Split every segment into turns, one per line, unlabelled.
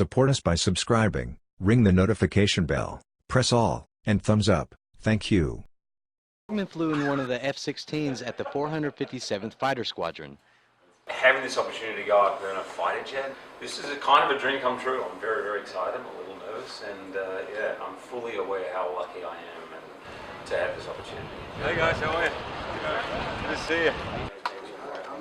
Support us by subscribing, ring the notification bell, press all, and thumbs up. Thank you.
Jackman flew in one of the F-16s at the 457th Fighter Squadron.
Having this opportunity to go up in a fighter jet, this is a kind of a dream come true. I'm very, very excited. I'm a little nervous, and yeah, I'm fully aware how lucky I am and to have this opportunity.
Hey guys, how are you? Good to see you.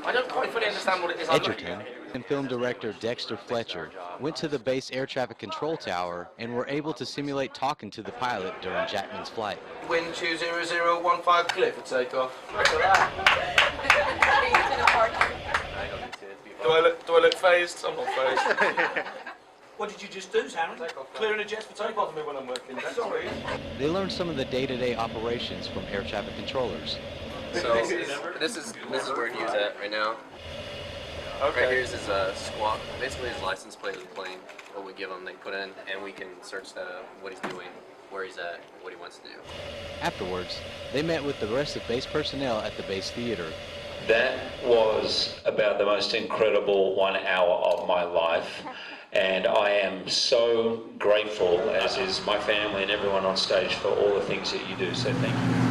I don't quite fully understand what it is I'm looking
Edgerton
at.
and film director Dexter Fletcher went to the base air traffic control tower and were able to simulate talking to the pilot during Jackman's flight.
Wind 20015 clear for takeoff. Look at that. Do I look phased? I'm not phased. What did you just do, Sharon? Clearing the jets for takeoff me when I'm working. Sorry.
They learned some of the day-to-day operations from air traffic controllers.
So this is where Hugh's at right now.
Okay.
Right here's his squawk, basically his license plate of the plane. What we give him, they put in, and we can search what he's doing, where he's at, what he wants to do.
Afterwards, they met with the rest of base personnel at the base theater.
That was about the most incredible 1 hour of my life, and I am so grateful, as is my family and everyone on stage, for all the things that you do, so thank you.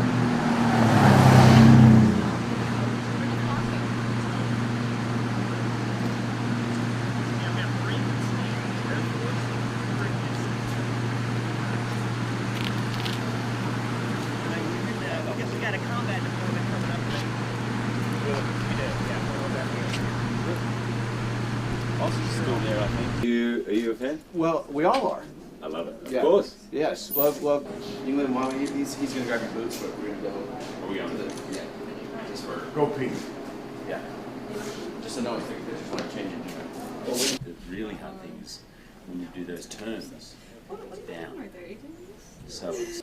Are you a fan?
Well, we all are.
I love it.
Yeah.
Of course.
Yes. Well, England, while he's going to grab your boots, but we're going to go.
Are we going?
Yeah. Just for.
Go Pete.
Yeah. Just a noise thing. Just want to change it.
Well, the really hard thing is when you do those turns down. So it's.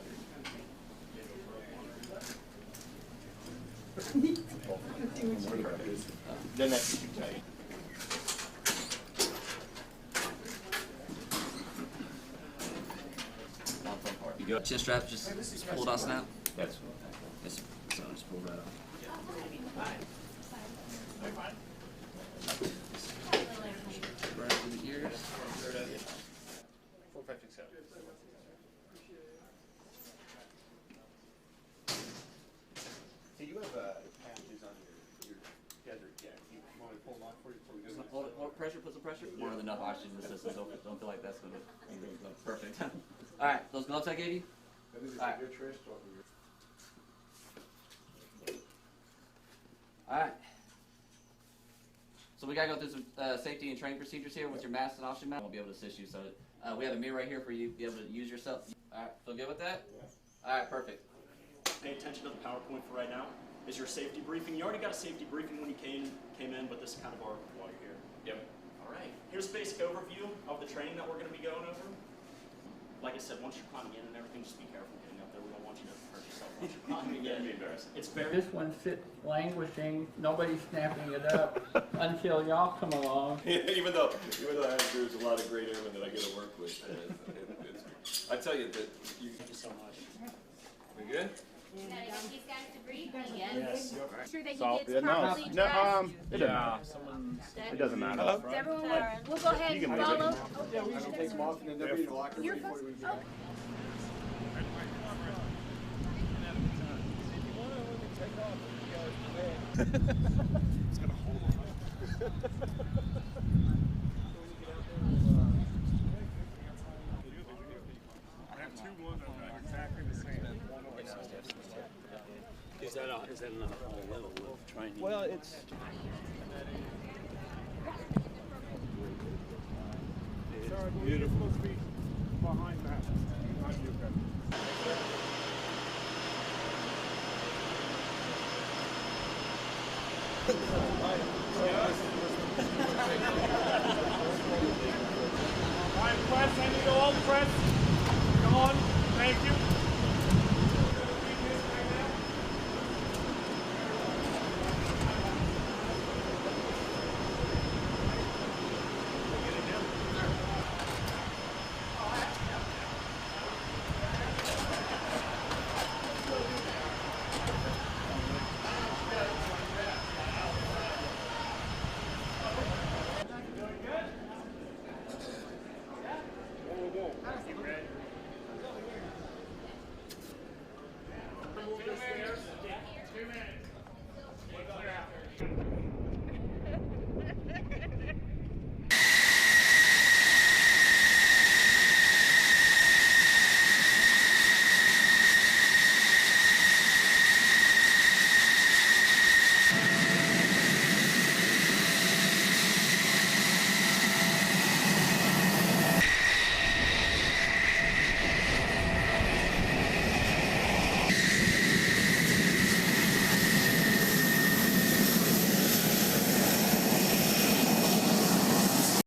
Then that's too tight.
You go.
Chin strap just pulled us now.
That's
Yes.
so just pull that up.
Right to the ears.
4, 5, 6, 7. Hey, you have patches on your desert jacket. You want me to pull them off for you before we go?
Hold pressure, put some pressure. More than enough oxygen in the system. Don't feel like that's going to go perfect. All right, those gloves I gave you. All right. All right. So we gotta go through some safety and training procedures here with your mask and oxygen mask. I won't be able to assist you. So we have a mirror right here for you to be able to use yourself. All right, feel good with that? Yes. All right, perfect.
Pay attention to the PowerPoint for right now. Is your safety briefing. You already got a safety briefing when you came in, but this is kind of our while you're here.
Yep.
All right. Here's a basic overview of the training that we're going to be going over. Like I said, once you're climbing in and everything, just be careful getting up there. We don't want you to hurt yourself once you're climbing in.
Be embarrassing.
It's very.
This one sits languishing, nobody's snapping it up until y'all come along.
even though there's a lot of great airmen that I get to work with, I tell you that you.
Thank you so much.
We good?
These guys to breathe again.
Yes.
Sure that he gets properly dressed.
It doesn't matter.
Is everyone all right? We'll go ahead and follow.
Yeah, we should take them off and then they'll be in the locker room before we go.
It's gonna hold on. I have 2 ones that are exactly the same.
Is that another whole level of training?
Well, it's. Beautiful. Supposed to be behind that. Not you guys. Press, I need all press. Come on, thank you.